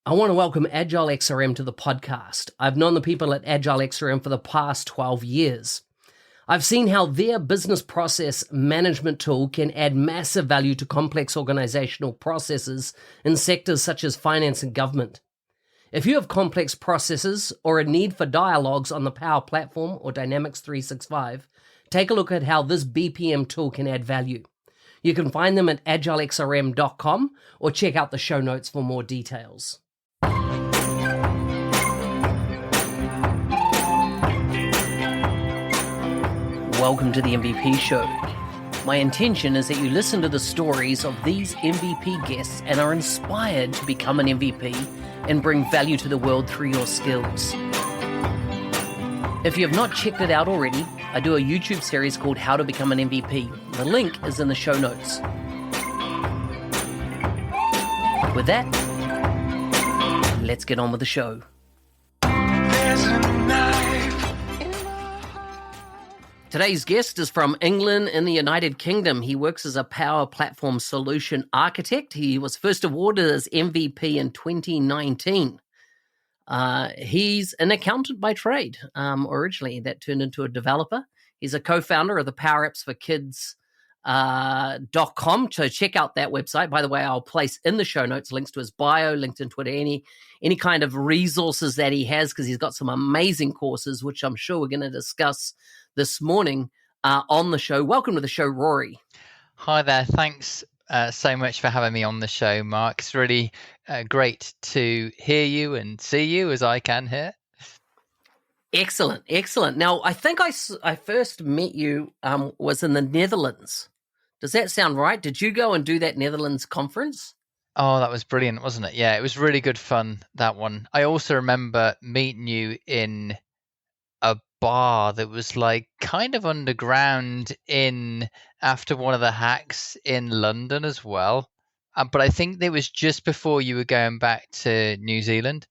I want to welcome Agile XRM to the podcast. I've known the people at Agile XRM for the past 12 years. I've seen how their business process management tool can add massive value to complex organizational processes in sectors such as finance and government. If you have complex processes or a need for dialogues on the Power Platform or Dynamics 365, take a look at how this BPM tool can add value. You can find them at agilexrm.com or check out the show notes for more details. Welcome to the MVP Show. My intention is that you listen to the stories of these MVP guests and are inspired to become an MVP and bring value to the world through your skills. If you have not checked it out already, I do a YouTube series called How to Become an MVP. The link is in the show notes. With that, let's get on with the show. Today's guest is from England in the United Kingdom. He works as a Power Platform solution architect. He was first awarded as MVP in 2019. He's an accountant by trade. Originally, that turned into a developer. He's a co-founder of the Power Apps for Kids.com. So check out that website. By the way, I'll place in the show notes links to his bio, LinkedIn, Twitter, any kind of resources that he has, because he's got some amazing courses, which I'm sure we're going to discuss this morning on the show. Welcome to the show, Rory. Hi there. Thanks so much for having me on the show, Mark. It's really great to hear you and see you as I can here. Excellent. Now, I think I first met you was in the Netherlands. Does that sound right? Did you go and do that Netherlands conference? Oh, that was brilliant, wasn't it? Yeah, it was really good fun, that one. I also remember meeting you in a bar that was like kind of underground after one of the hacks in London as well. But I think it was just before you were going back to New Zealand.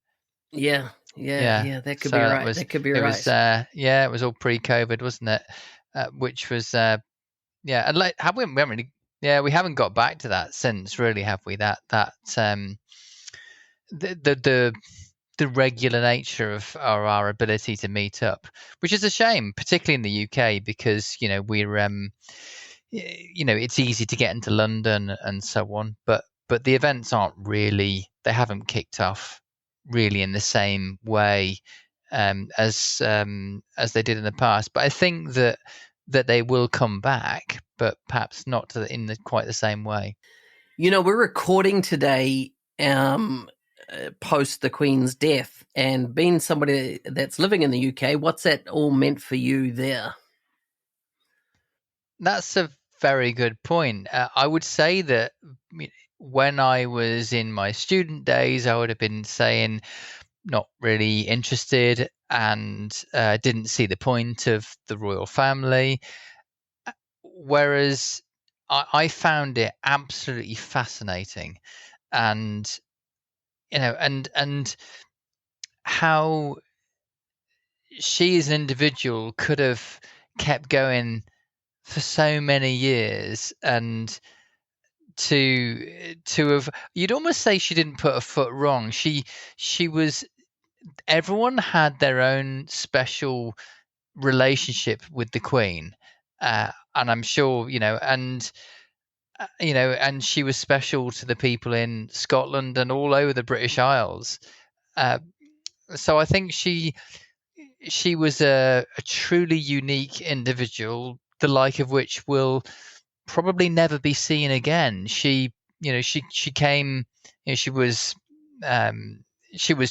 Yeah, that could be right. That could be right. It was all pre-COVID, wasn't it? Which was, and like, we haven't got back to that since, really, have we? The regular nature of our ability to meet up, which is a shame, particularly in the UK, because we're it's easy to get into London and so on, but the events they haven't kicked off really in the same way as they did in the past. But I think that they will come back, but perhaps not in quite the same way. We're recording today post the Queen's death, and being somebody that's living in the UK, what's that all meant for you there? That's a very good point. I would say that when I was in my student days, I would have been saying not really interested and didn't see the point of the royal family. Whereas I found it absolutely fascinating, and and how she as an individual could have kept going for so many years, and to have, you'd almost say she didn't put a foot wrong. She was, everyone had their own special relationship with the Queen, and I'm sure and she was special to the people in Scotland and all over the British Isles. So I think she was a truly unique individual, the like of which will probably never be seen again. She came. She was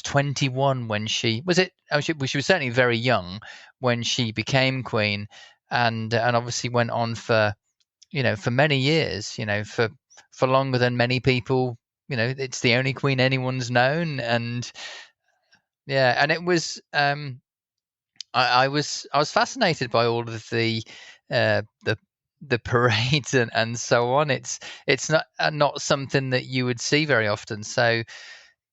21 when she was it. She was certainly very young when she became Queen, and obviously went on for many years. For longer than many people. It's the only Queen anyone's known, and it was. I was fascinated by all of the parades and so on. It's not something that you would see very often. So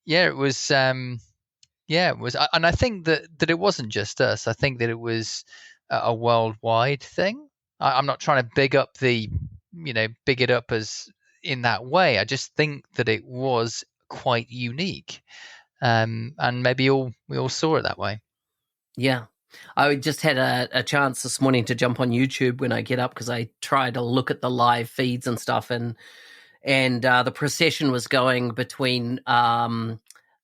it was. It was, and I think that it wasn't just us. I think that it was a worldwide thing. I'm not trying to big it up as in that way. I just think that it was quite unique. and maybe we all saw it that way. Yeah. I just had a chance this morning to jump on YouTube when I get up, because I try to look at the live feeds and stuff, and the procession was going between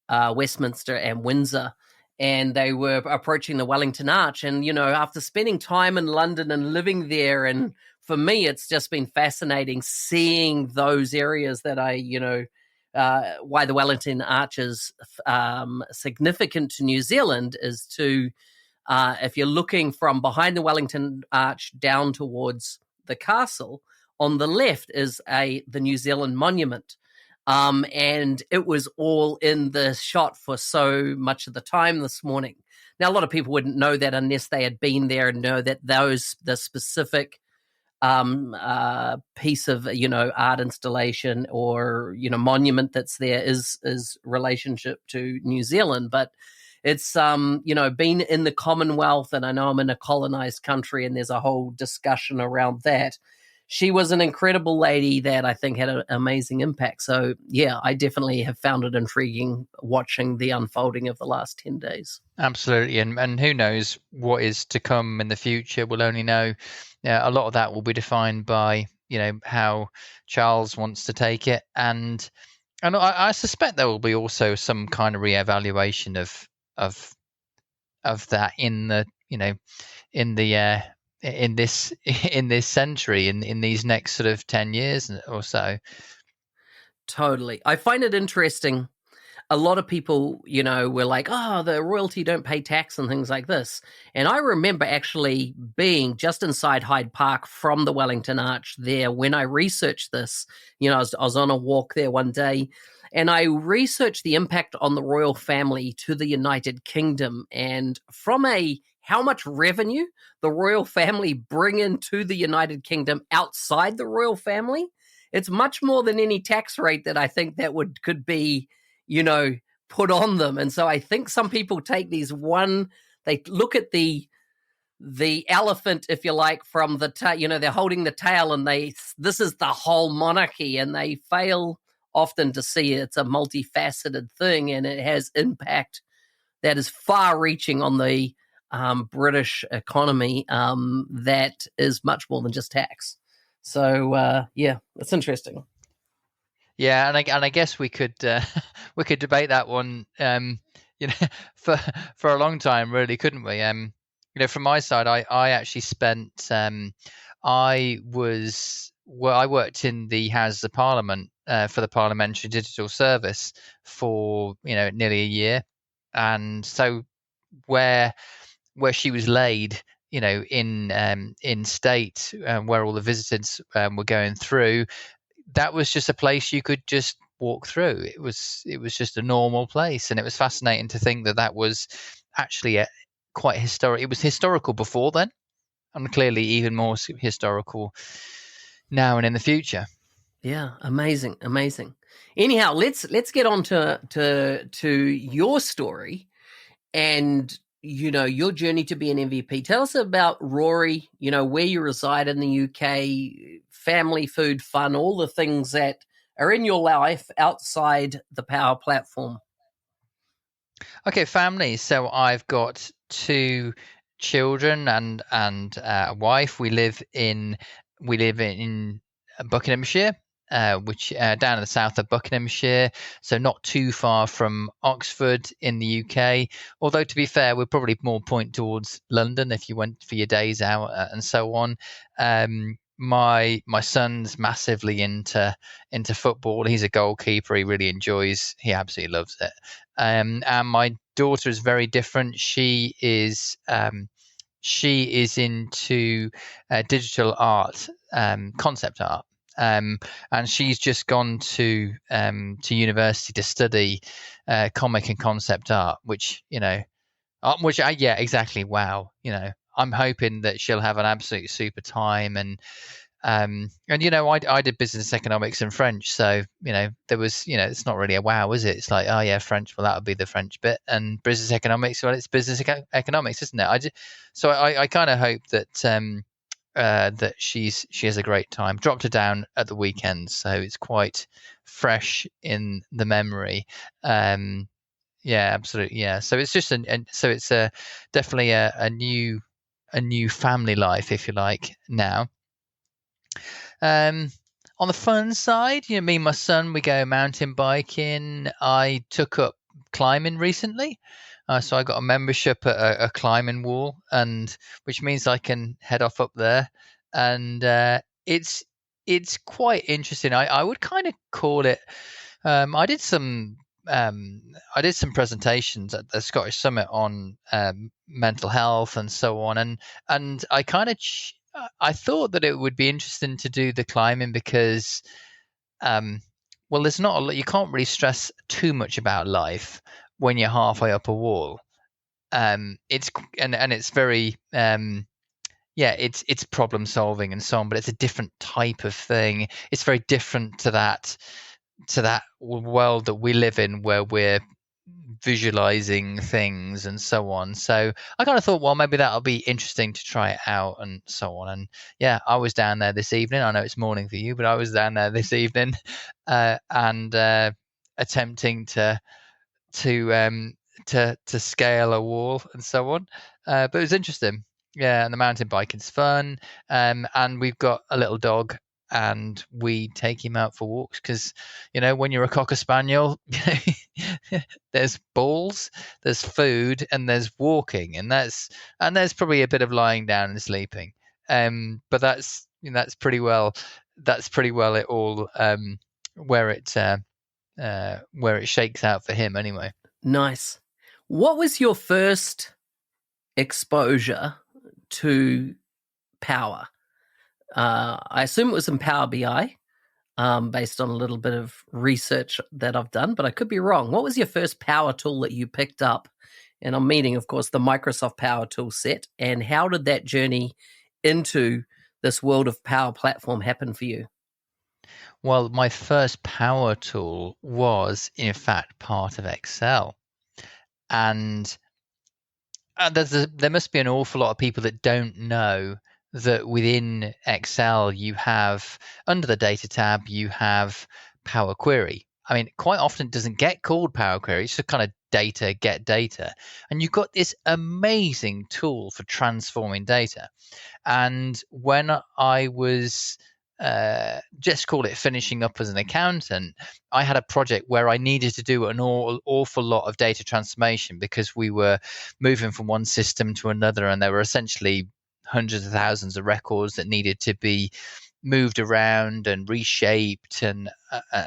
Westminster and Windsor, and they were approaching the Wellington Arch. And, after spending time in London and living there, and for me, it's just been fascinating seeing those areas that why the Wellington Arch is significant to New Zealand is to, if you're looking from behind the Wellington Arch down towards the castle, on the left is the New Zealand Monument. And it was all in the shot for so much of the time this morning. Now, a lot of people wouldn't know that unless they had been there and know that the specific piece of art installation or monument that's there is relationship to New Zealand. But it's been in the Commonwealth, and I know I'm in a colonized country, and there's a whole discussion around that. She was an incredible lady that I think had an amazing impact. So, yeah, I definitely have found it intriguing watching the unfolding of the last 10 days. Absolutely. And who knows what is to come in the future. We'll only know. A lot of that will be defined by, how Charles wants to take it. And I suspect there will be also some kind of reevaluation of that in the, in the in this century, in these next sort of 10 years or so. Totally. I find it interesting. A lot of people, were like, oh, the royalty don't pay tax and things like this. And I remember actually being just inside Hyde Park from the Wellington Arch there when I researched this. I was on a walk there one day, and I researched the impact on the royal family to the United Kingdom, and from how much revenue the royal family bring into the United Kingdom outside the royal family. It's much more than any tax rate that I think that could be, put on them. And so I think some people take they look at the elephant, if you like, from the tail, they're holding the tail, and this is the whole monarchy, and they fail often to see it's a multifaceted thing, and it has impact that is far reaching on the British economy that is much more than just tax. So, yeah, it's interesting. Yeah, and I guess we could we could debate that one, for a long time, really, couldn't we? From my side, I actually spent I worked in the Houses of Parliament for the Parliamentary Digital Service for nearly a year, and so where she was laid, in state, where all the visitors were going through, that was just a place you could just walk through. It was just a normal place, and it was fascinating to think that was actually quite historic. It was historical before then, and clearly even more historical now and in the future. Yeah, amazing. Anyhow, let's get on to your story and your journey to be an MVP. Tell us about Rory, where you reside in the UK, family, food, fun, all the things that are in your life outside the Power Platform. Okay, family. So I've got 2 children and a wife. We live in Buckinghamshire, which down in the south of Buckinghamshire, so not too far from Oxford in the UK. Although, to be fair, we're probably more point towards London if you went for your days out and so on. My son's massively into football. He's a goalkeeper. He really enjoys. He absolutely loves it. And my daughter is very different. She is into digital art, concept art. And she's just gone to university to study comic and concept art, which yeah, exactly. Wow, I'm hoping that she'll have an absolute super time, and I did business economics and French, so there was it's not really a wow, is it? It's like, oh yeah, French, well that would be the French bit, and business economics, well it's business economics, isn't it? I kind of hope that that she has a great time. Dropped her down at the weekend, so it's quite fresh in the memory. Yeah, absolutely. Yeah. So it's just so it's a definitely a new family life, if you like, now. Um, on the fun side, me and my son, we go mountain biking. I took up climbing recently. So I got a membership at a climbing wall, and which means I can head off up there, and it's quite interesting. I would kind of call it. I did some presentations at the Scottish Summit on mental health and so on, and I kind of I thought that it would be interesting to do the climbing because, um, well, there's not a lot. You can't really stress too much about life when you're halfway up a wall. It's and it's very yeah, it's problem solving and so on, but it's a different type of thing. It's very different to that world that we live in where we're visualizing things and so on. So I kind of thought, well, maybe that'll be interesting to try it out and so on. And yeah, I was down there this evening. I know it's morning for you, but I was down there this evening and attempting to um to scale a wall and so on. But it was interesting. Yeah, and the mountain biking's fun. And we've got a little dog, and we take him out for walks because, when you're a cocker spaniel, there's balls, there's food, and there's walking, and there's probably a bit of lying down and sleeping. But that's pretty well it all where it shakes out for him anyway. Nice. What was your first exposure to Power? I assume it was in Power BI, based on a little bit of research that I've done, but I could be wrong. What was your first Power tool that you picked up? And I'm meaning, of course, the Microsoft Power tool set. And how did that journey into this world of Power Platform happen for you? Well, my first Power tool was, in fact, part of Excel. And there must be an awful lot of people that don't know that within Excel you have, under the data tab, you have Power Query. I mean, quite often it doesn't get called Power Query. It's just kind of data, get data. And you've got this amazing tool for transforming data. And when I was just call it finishing up as an accountant, I had a project where I needed to do an awful lot of data transformation because we were moving from one system to another, and there were essentially hundreds of thousands of records that needed to be moved around and reshaped and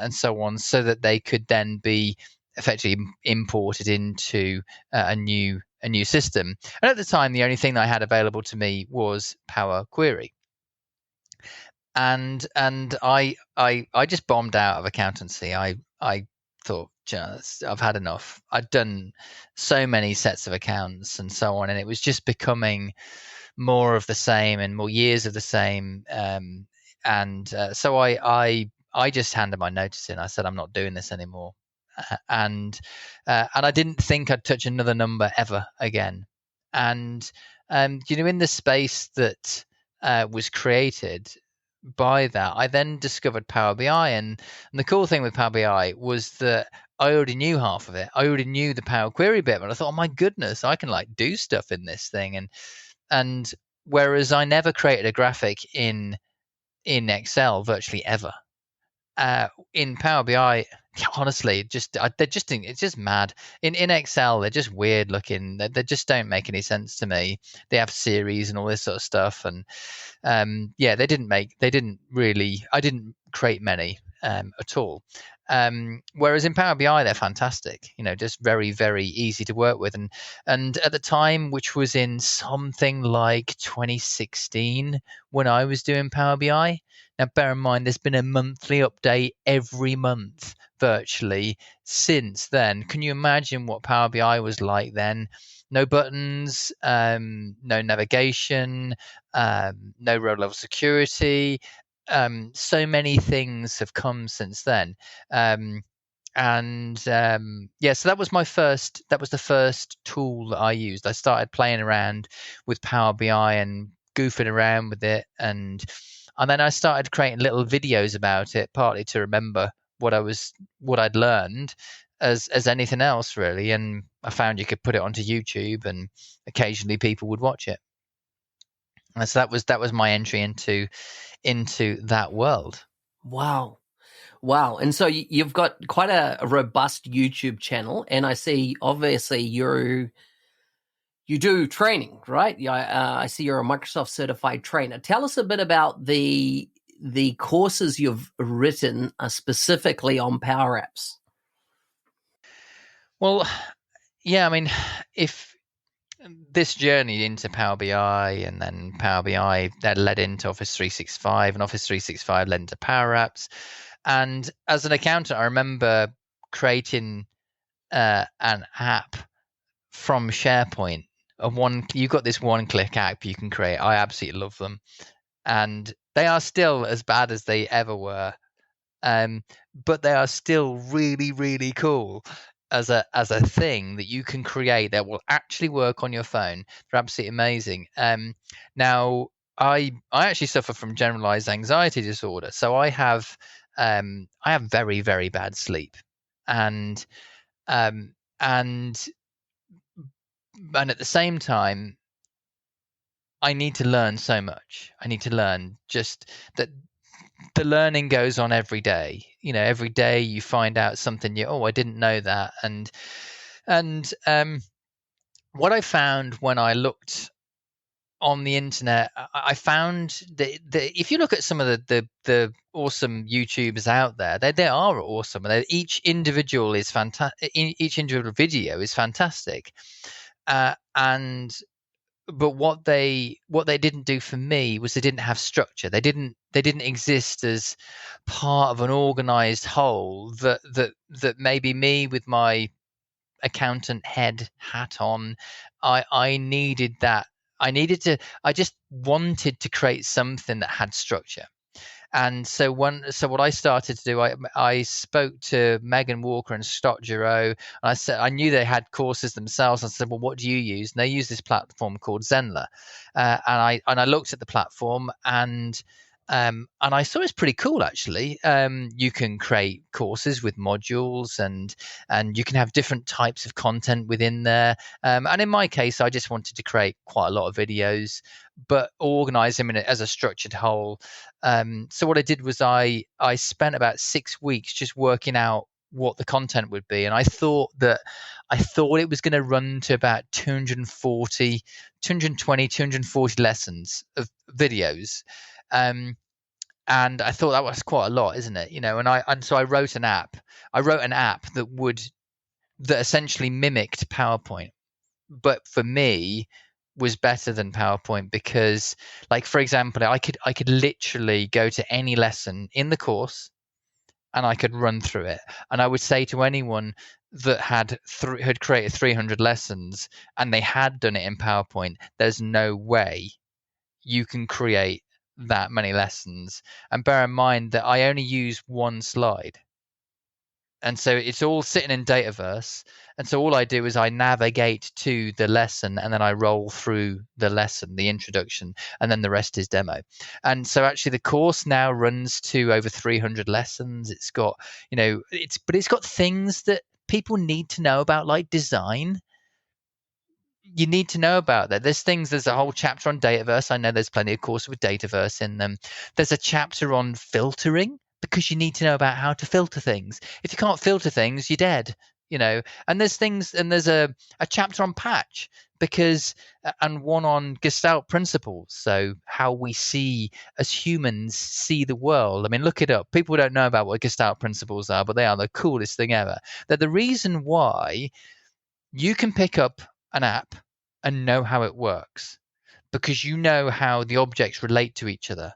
so on, so that they could then be effectively imported into a new system. And at the time, the only thing that I had available to me was Power Query. And I just bombed out of accountancy. I thought, I've had enough. I'd done so many sets of accounts and so on, and it was just becoming more of the same and more years of the same. So I just handed my notice in. I said, I'm not doing this anymore. And I didn't think I'd touch another number ever again. And in the space that was created by that, I then discovered Power BI, and the cool thing with Power BI was that I already knew half of it. I already knew the Power Query bit, but I thought, oh my goodness, I can do stuff in this thing. And whereas I never created a graphic in Excel virtually ever, in Power BI, honestly, it's just mad. In Excel, they're just weird looking. They just don't make any sense to me. They have series and all this sort of stuff, and yeah, they didn't really. I didn't create many at all. Whereas in Power BI, they're fantastic. Just very, very easy to work with. And at the time, which was in something like 2016, when I was doing Power BI. Now, bear in mind, there's been a monthly update every month virtually since then. Can you imagine what Power BI was like then? No buttons, no navigation, no row level security. So many things have come since then. Yeah, so that was the first tool that I used. I started playing around with Power BI and goofing around with it, and then I started creating little videos about it, partly to remember what I'd learned, as anything else really. And I found you could put it onto YouTube, and occasionally people would watch it. And so that was my entry into that world. Wow. Wow. And so you've got quite a robust YouTube channel, and I see obviously you do training, right? I see you're a Microsoft certified trainer. Tell us a bit about the courses you've written specifically on Power Apps. Well, yeah, I mean, if this journey into Power BI, and then Power BI that led into Office 365, and Office 365 led into Power Apps. And as an accountant, I remember creating an app from SharePoint. You got this one-click app you can create. I absolutely love them, and they are still as bad as they ever were. But they are still really, really cool as a thing that you can create that will actually work on your phone. They're absolutely amazing. Now I actually suffer from generalized anxiety disorder, so I have very, very bad sleep, and um, and at the same time, I need to learn so much. I need to learn just that the learning goes on every day. Every day you find out something new. Oh, I didn't know that. And what I found when I looked on the internet, I found that if you look at some of the awesome YouTubers out there, they are awesome. Each individual is fantastic. Each individual video is fantastic. And but what they didn't do for me was they didn't have structure. They didn't exist as part of an organized whole that maybe me with my accountant head hat on, I needed that. I just wanted to create something that had structure. And so what I started to do, I spoke to Megan Walker and Scott Giroux, and I said I knew they had courses themselves. I said, well, what do you use? And they use this platform called Zenler, and I looked at the platform, and I saw it's pretty cool actually. You can create courses with modules, and you can have different types of content within there. And in my case, I just wanted to create quite a lot of videos, but organize them as a structured whole. So what I did was I spent about 6 weeks just working out what the content would be, and I thought it was going to run to about 240 220 240 lessons of videos. And I thought that was quite a lot, isn't it? And so I wrote an app. That essentially mimicked PowerPoint, but for me was better than PowerPoint because, like, for example, I could literally go to any lesson in the course and I could run through it. And I would say to anyone that had created 300 lessons and they had done it in PowerPoint, there's no way you can create that many lessons. And bear in mind that I only use one slide. And so it's all sitting in Dataverse. And so all I do is I navigate to the lesson, and then I roll through the lesson, the introduction, and then the rest is demo. And so actually the course now runs to over 300 lessons. It's got, it's got things that people need to know about, like design. You need to know about that. There's a whole chapter on Dataverse. I know there's plenty of courses with Dataverse in them. There's a chapter on filtering because you need to know about how to filter things. If you can't filter things, you're dead, And there's a chapter on patch and one on Gestalt principles. So how we as humans see the world. I mean, look it up. People don't know about what Gestalt principles are, but they are the coolest thing ever. They're the reason why you can pick up an app and know how it works because you know how the objects relate to each other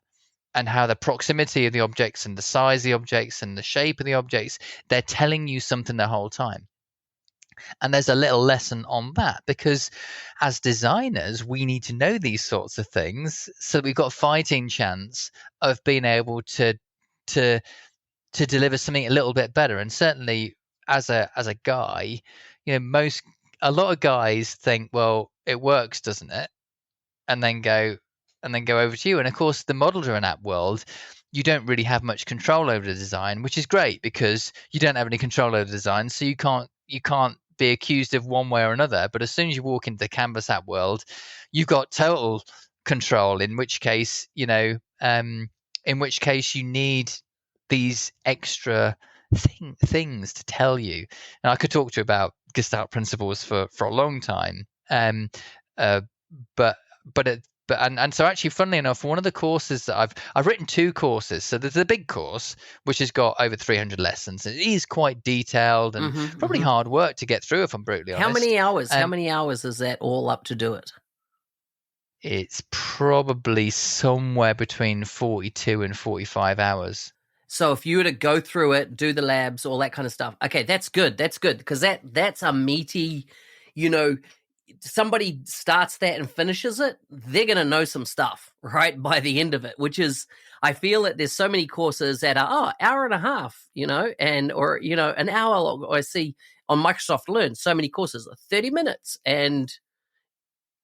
and how the proximity of the objects and the size of the objects and the shape of the objects, they're telling you something the whole time. And there's a little lesson on that because as designers, we need to know these sorts of things so we've got a fighting chance of being able to deliver something a little bit better. And certainly as a guy, a lot of guys think, well, it works, doesn't it? And then go over to you. And of course, the model-driven app world, you don't really have much control over the design, which is great because you don't have any control over the design, so you can't be accused of one way or another. But as soon as you walk into the Canvas app world, you've got total control. In which case, in which case you need these extra things to tell you. And I could talk to you about Gestalt principles for a long time, uh, but and so actually, funnily enough, one of the courses that I've written 2 courses. So there's a big course which has got over 300 lessons. It is quite detailed and probably hard work to get through, if I'm brutally honest. How many hours? How many hours is that all up to do it? It's probably somewhere between 42 and 45 hours. So if you were to go through it, do the labs, all that kind of stuff, okay, that's good. That's good because that's a meaty, somebody starts that and finishes it, they're going to know some stuff, right, by the end of it, which is, I feel that there's so many courses that are, hour and a half, or an hour long. I see on Microsoft Learn so many courses, 30 minutes. And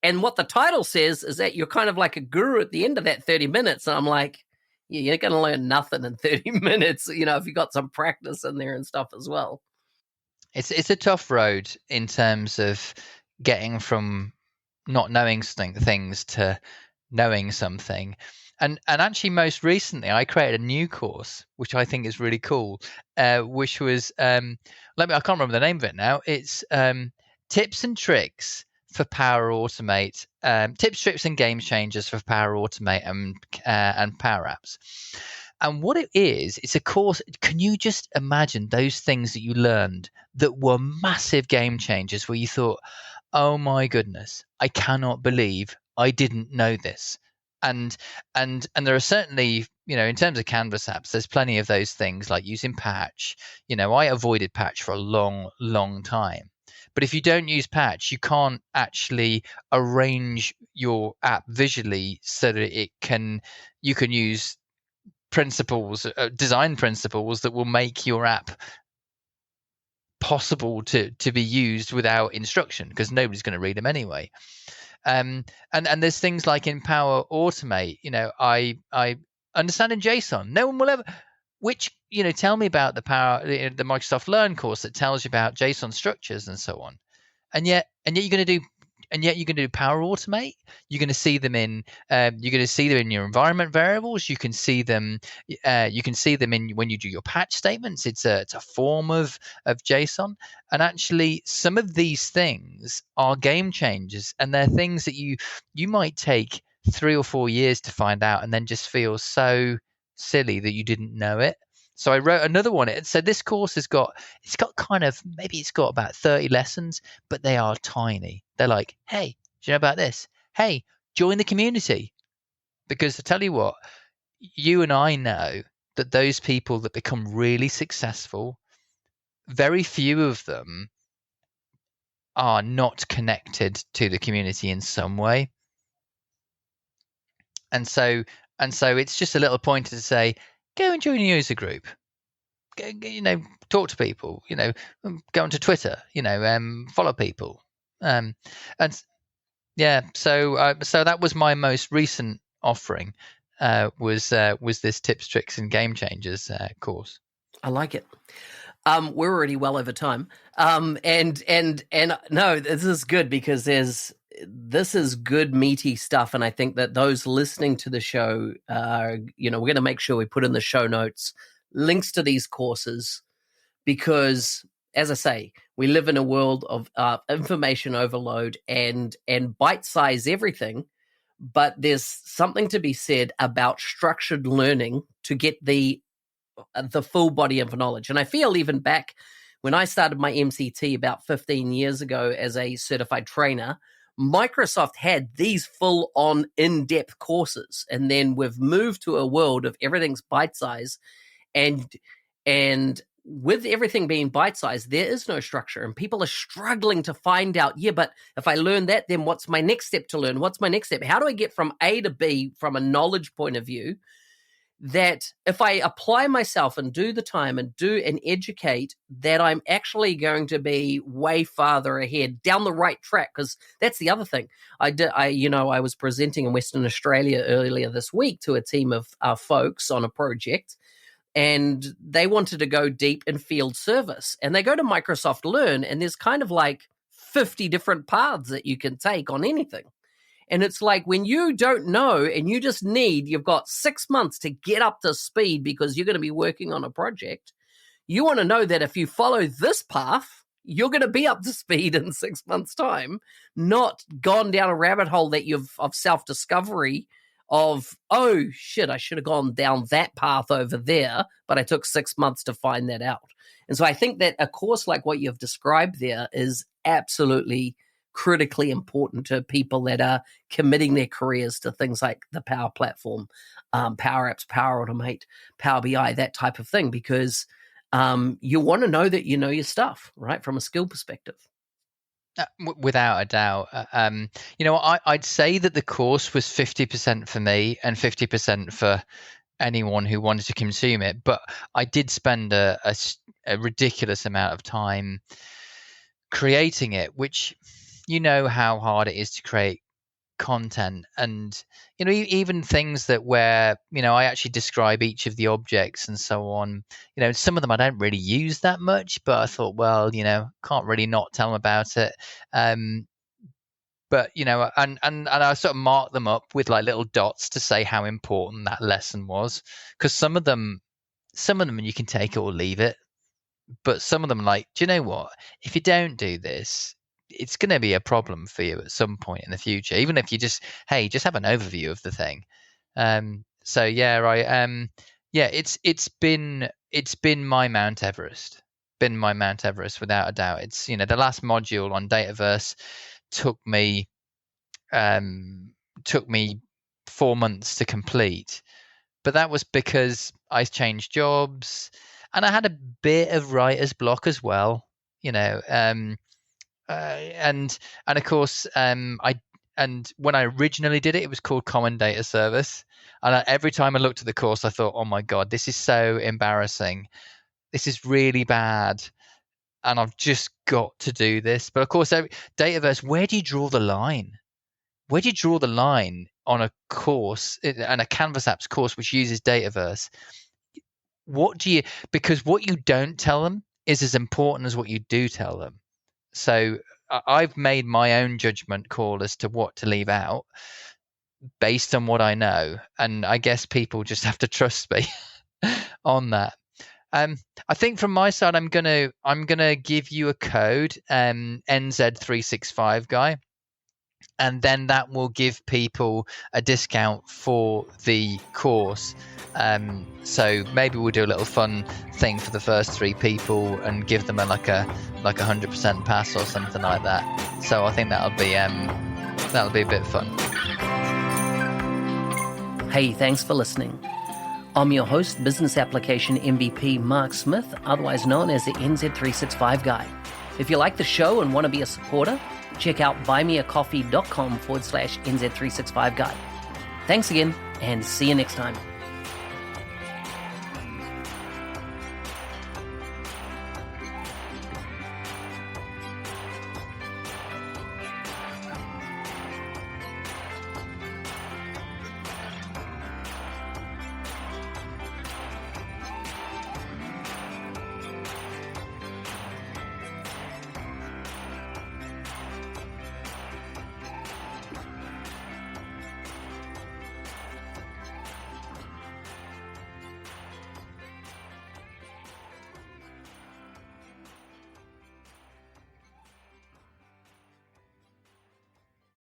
what the title says is that you're kind of like a guru at the end of that 30 minutes. And I'm like, you're going to learn nothing in 30 minutes, if you got some practice in there and stuff as well. It's a tough road in terms of getting from not knowing things to knowing something. And actually, most recently, I created a new course, which I think is really cool, which was, I can't remember the name of it now. It's Tips and Tricks for Power Automate, Tips, Tricks, and Game Changers for Power Automate and Power Apps. And what it is, it's a course. Can you just imagine those things that you learned that were massive game changers where you thought, oh my goodness, I cannot believe I didn't know this. And there are certainly, in terms of Canvas apps, there's plenty of those things like using Patch. I avoided Patch for a long, long time. But if you don't use Patch, you can't actually arrange your app visually so that you can use principles, design principles that will make your app possible to be used without instruction, because nobody's going to read them anyway. And there's things like in Power Automate, I understand in JSON. No one will ever. Tell me about the Microsoft Learn course that tells you about JSON structures and so on. And yet you're going to do Power Automate. You're going to see them in your environment variables. You can see them in when you do your patch statements. It's a form of JSON. And actually, some of these things are game changers, and they're things that you might take 3 or 4 years to find out, and then just feel so silly that you didn't know it. So I wrote another one. So this course it's got about 30 lessons, but they are tiny. They're like, hey, do you know about this? Hey, join the community. Because to tell you what, you and I know that those people that become really successful, very few of them are not connected to the community in some way. And so it's just a little pointer to say, go and join a user group. Talk to people. Go onto Twitter. Follow people. So that was my most recent offering. Was this Tips, Tricks, and Game Changers course? I like it. We're already well over time. And no, this is good because this is good meaty stuff, and I think that those listening to the show, we're going to make sure we put in the show notes links to these courses, because, as I say, we live in a world of information overload and bite-size everything, but there's something to be said about structured learning to get the full body of knowledge. And I feel even back when I started my MCT about 15 years ago as a certified trainer, Microsoft had these full-on in-depth courses, and then we've moved to a world of everything's bite-sized, and with everything being bite-sized, there is no structure, and people are struggling to find out, but if I learn that, then what's my next step to learn? What's my next step? How do I get from A to B from a knowledge point of view? that if I apply myself and do the time and educate, that I'm actually going to be way farther ahead down the right track. Because that's the other thing. I was presenting in Western Australia earlier this week to a team of folks on a project, and they wanted to go deep in field service, and they go to Microsoft Learn, and there's kind of like 50 different paths that you can take on anything. And it's like, when you don't know and you've got 6 months to get up to speed because you're going to be working on a project, you want to know that if you follow this path, you're going to be up to speed in 6 months' time, not gone down a rabbit hole of self-discovery of, oh shit, I should have gone down that path over there, but I took 6 months to find that out. And so I think that a course like what you've described there is absolutely critically important to people that are committing their careers to things like the Power Platform, Power Apps, Power Automate, Power BI, that type of thing, because you want to know that you know your stuff, right, from a skill perspective. Without a doubt. I'd say that the course was 50% for me and 50% for anyone who wanted to consume it. But I did spend a ridiculous amount of time creating it, which, you know how hard it is to create content. And, even things that where, I actually describe each of the objects and so on. Some of them I don't really use that much, but I thought, well, can't really not tell them about it. But, and I sort of mark them up with like little dots to say how important that lesson was. Because some of them you can take it or leave it. But some of them, like, do you know what? If you don't do this, it's going to be a problem for you at some point in the future, even if you just have an overview of the thing. It's been my Mount Everest. Been my Mount Everest without a doubt. It's, the last module on Dataverse took me 4 months to complete, but that was because I changed jobs and I had a bit of writer's block as well, and of course, when I originally did it, it was called Common Data Service. And every time I looked at the course, I thought, oh my God, this is so embarrassing. This is really bad. And I've just got to do this. But of course, Dataverse, where do you draw the line? Where do you draw the line on a course, and a Canvas Apps course which uses Dataverse? Because what you don't tell them is as important as what you do tell them. So I've made my own judgment call as to what to leave out based on what I know. And I guess people just have to trust me on that. I think from my side, I'm gonna give you a code, NZ365 guy, and then that will give people a discount for the course. So maybe we'll do a little fun thing for the first 3 people and give them a 100% pass or something like that. So I think that'll be a bit fun. Hey, thanks for listening. I'm your host, Business Application MVP Mark Smith, otherwise known as the NZ365 Guy. If you like the show and want to be a supporter, check out buymeacoffee.com/NZ365 Guy. Thanks again, and see you next time.